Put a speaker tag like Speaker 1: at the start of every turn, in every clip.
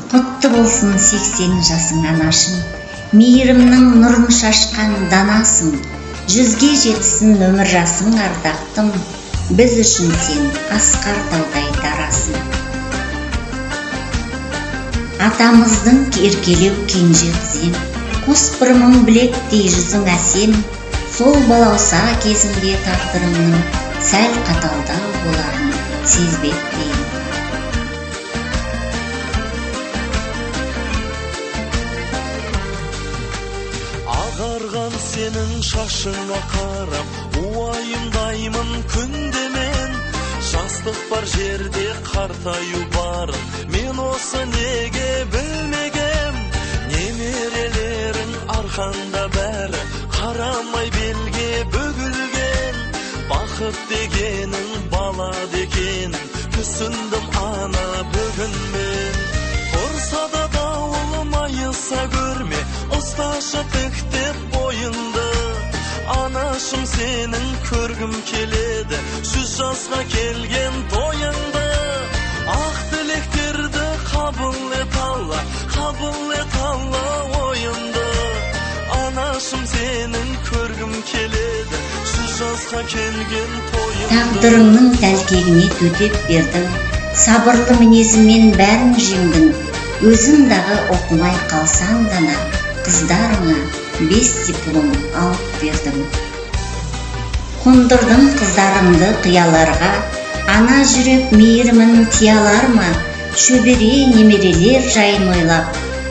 Speaker 1: Құтты болсын 80 жасың анашым, мейірімнің нұрын шашқан данасың, 100-ге жетсін өмір жасың ардақтым, біз үшін сен асқар таудай дарасың. Атамыздың еркелеу кенже қызем, қос бір мың білектей жүзің әсем, сол балауса кезінде тағдырымның сәл қаталдау боларын сезбектеймін.
Speaker 2: Ағарған сенің шашыңа қарап, уайымдаймын күнде мен. Жастық бар жерде қартаю барын, мен осы неге білмегем. Немерелерің арқанда бәрі, қарамай белге бөгілген. Бақыт дегенің бала дегенің, түсіндім ана бүгін мен. Ұрса да дауыл майыса көрме, ұсташы тіктеп бойынды. Анашым сенің көргім келеді, 100 жасқа келген тойыңды. Ақ тілектерді қабыл ет Алла ойымды. Анашым сенің көргім келеді, 100 жасқа келген тойыңды.
Speaker 1: Тағдырыңның тәлкегіне төтеп бердің, сабырлы мінезімен бәрін жеңдің. Өзің дағы оқымай қалсаң ғана, қыздарыңа 5 диплом алып бердім. Қондырдың қыздарыңды қияларға, ана жүрек мейірімін тиялар ма? Шөбере немерелер жайын ойлап,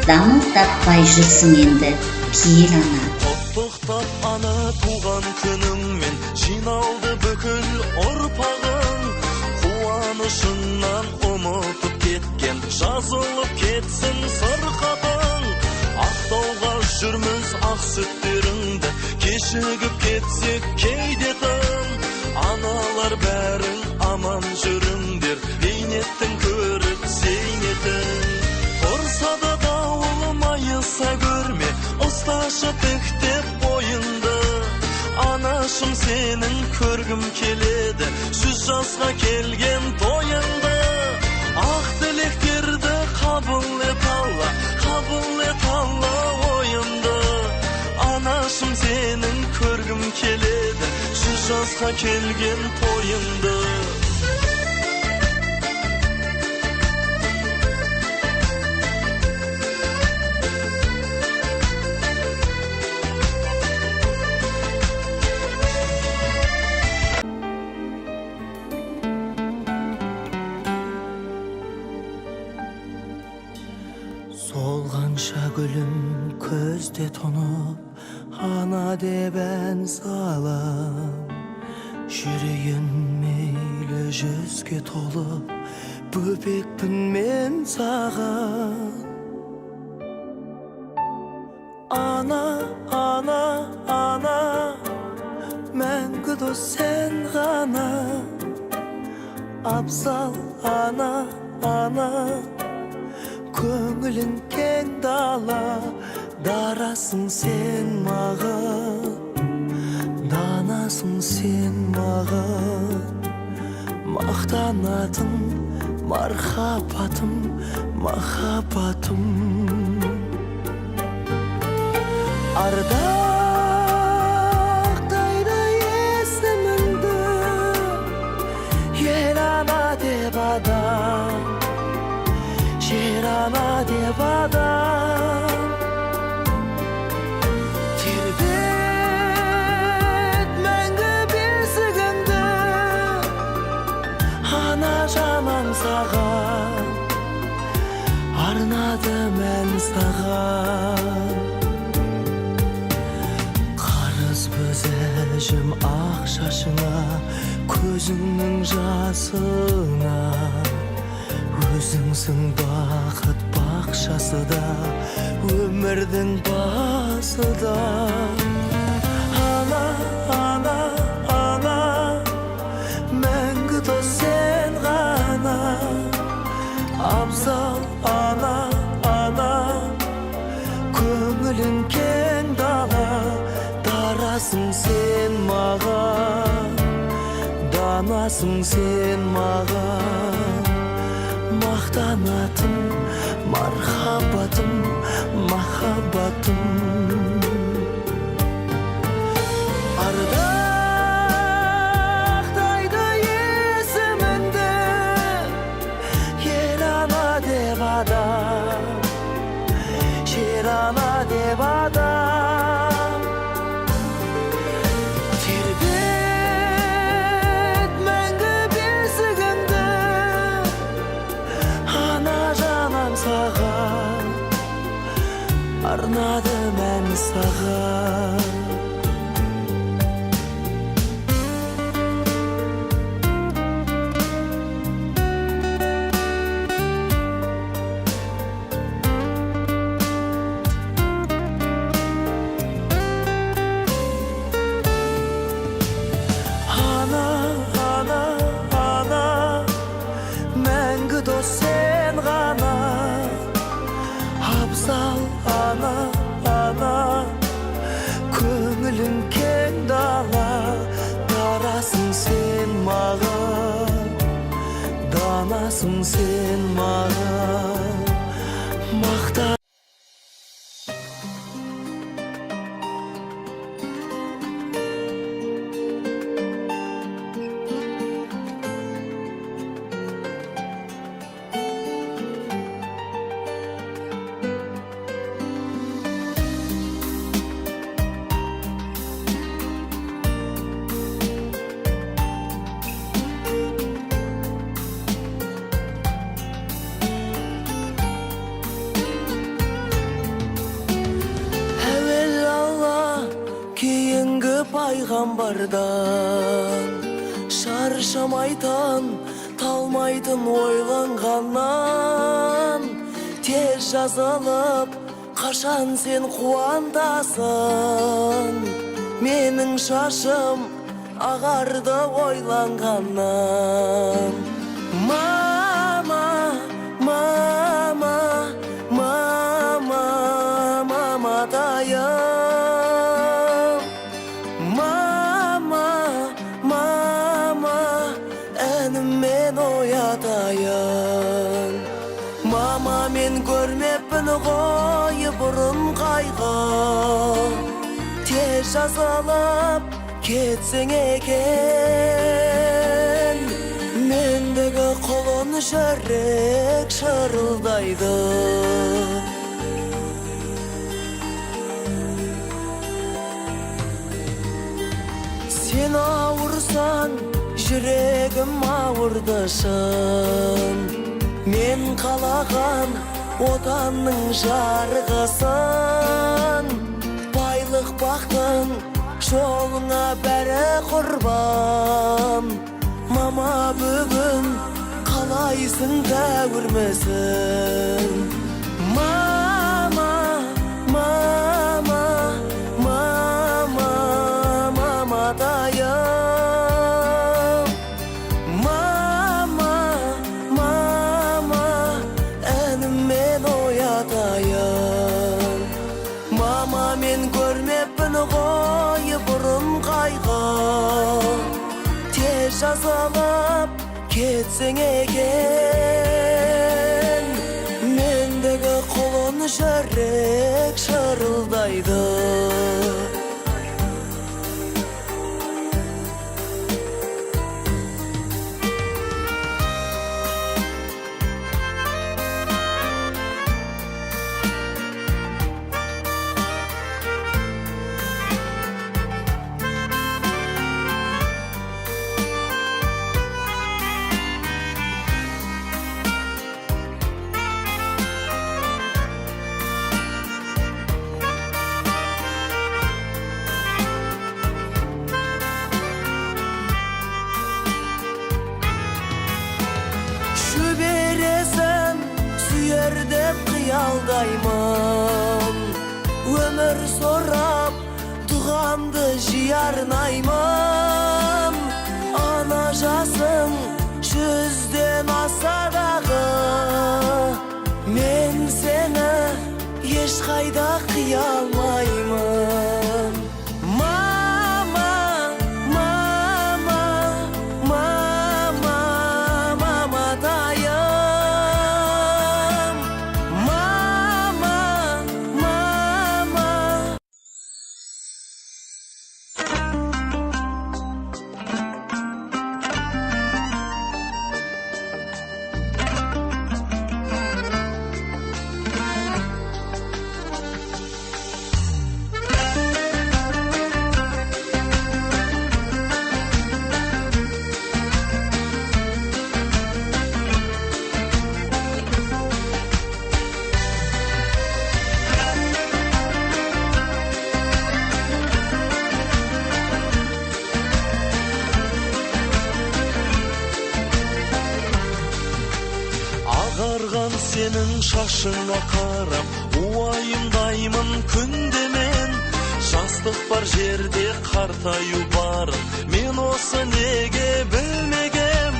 Speaker 1: дамыл таппай жүрсің енді, киел ана.
Speaker 2: Құттықтап ана туған күніңмен, жиналды бүкіл ұрпағың. Қуанышыңнан ұмытып кеткен, жазылып кетсін сырқатың. Ақтауға жүрміз ақ сүттеріңді, кешігіп кетсек кейде тым. Аналар бәрің аман жүріңдер, бейнеттің көріп зейнетін. Ұрса да дауыл майыса көрме, ұсташы тіктеп бойынды. Анашым сенің көргім келеді, 100 жасқа келген тойыңды. Ақ тілектерді қабыл ет Алла ойымды. Анашым сенің көргім келеді, 100 жасқа келген тойыңды.
Speaker 3: Солғанша гүлім көзде тұнып, ана деп ән салам. Жүрегім мейлі 100-ге толып, бөбекпін мен саған. Ана, ана, ана, мәңгі дос сен ғана. Абзал ана, ана, көңілің кең дала, дарасың сен маған, данасың сен маған. Мақтанатын мархабатым, махаббатым. Ардақтайды есіміңді, ел ана деп адам, жер ана деп адам. Тербет мәңгі бесігіңді, ана жанам саған, арнады мән саған. Қарыз бөзәжім ақ шашыңа, көзіңнің жасына. Өзіңсің бақыт бақшасы да, өмірдің басы да. Ана, ана, ана, мәңгі дос сен ғана. Абзал ана, ана, көңілің кең дала, дарасың сен маған, данасың сен маған. Мақтанатын Marhabatım, mahabbatım Ardaktaydı есіміңді Ел ана деп адам Жер ана деп адам Тербет мәңгі бесігіңді Ана жанам саған Арнадым ән саған Мәңгі дос сен ғана Абзал ана, көңілің кең дала Дарасың сен маған, данасың сен маған Мақта пайғамбардан шаршамайтын талмайтын ойланғаннан тез жазылып қашан сен қуантасың менің шашым ағарды ойланғаннан мама мама мама маматайым мен оятайын мама мен көрмеппін ғой бұрын қайғы тез жазалып кетсең екен мендегі құлын жүрек шырылдайды сен ауырсаң жүрегім ауырды шын мен қалаған отанның жарғысын байлық бақтың жолыңа бәрі құрбан мама бүгін қалайсың тәуірмісің мама мама мама маматайым мама мен көрмеппін ғой бұрын қайғы тез жазалып кетсең екен мендегі құлын жүрек шырылдайды деп қиялдаймын өмір сорап туғанды жиі арнаймын ана жасың жүзден аса дағы мен сені ешқайда қия алмаймын мама мама мама маматайым
Speaker 2: Маған сенің шашыңа қарап уайымдаймын күнде мен. Жастық бар жерде қартаю барын мен осы неге білмегем.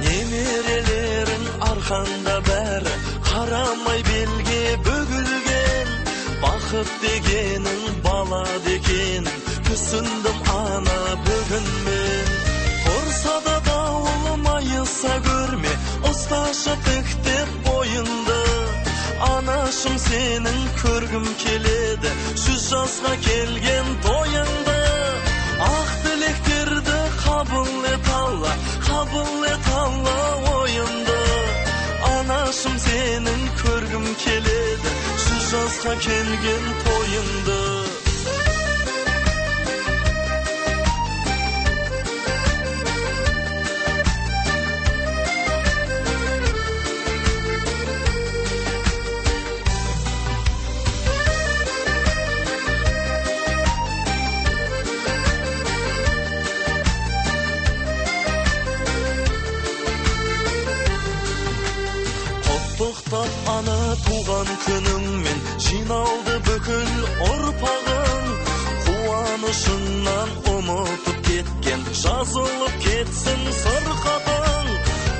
Speaker 2: Немерелерің арқанда бәрі қарамай белге бөгілген. Бақыт дегенің бала дегенің түсіндім ана бүгін мен. Ұрса да дауыл майыса көрме, ұсташы тіктеп бойынды. Анашым сенің көргім келеді, 100 жасқа келген тойыңды. Ақ тілектерді қабыл ет Алла, қабыл ет Алла ойымды. Анашым сенің көргім келеді, 100 жасқа келген тойыңды. Құттықтап ана туған күніңмен, жиналды бүкіл ұрпағың. Қуанышыңнан ұмытып кеткен, жазылып кетсін сырқатың.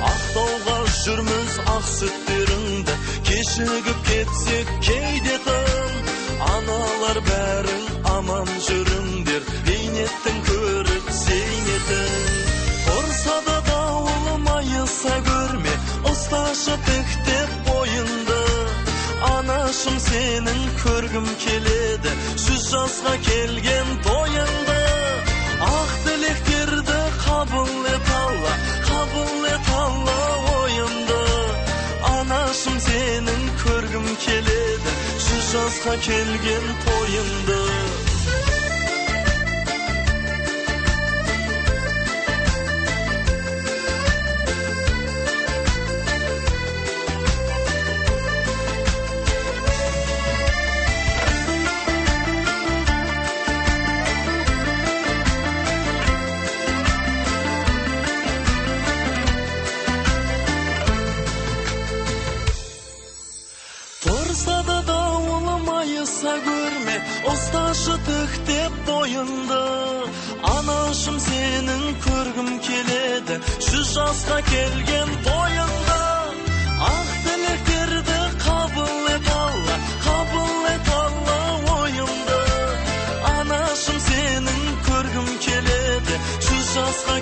Speaker 2: Ақтауға жүрміз ақ сүттеріңді, кешігіп кетсек кейде тым. Аналар бәрің аман жүріңдер, бейнеттің көріп зейнетін. Ұрса да дауыл майыса көрме, ұсташы тіктеп бойынды. Анашым сенің көргім келеді, 100 жасқа келген тойыңды. Ақ тілектерді қабыл ет Алла, қабыл ет Алла ойымды. Анашым сенің көргім келеді, 100 жасқа келген тойыңды. Тұрса да дауыл майыса көрме, ұсташы тіктеп бойынды. Анашым сенің көргім келеді, 100 жасқа келген тойыңды. Ақ тілектерді қабыл ет Алла, қабыл ет Алла ойымды. Анашым сенің көргім келеді, 100 жасқа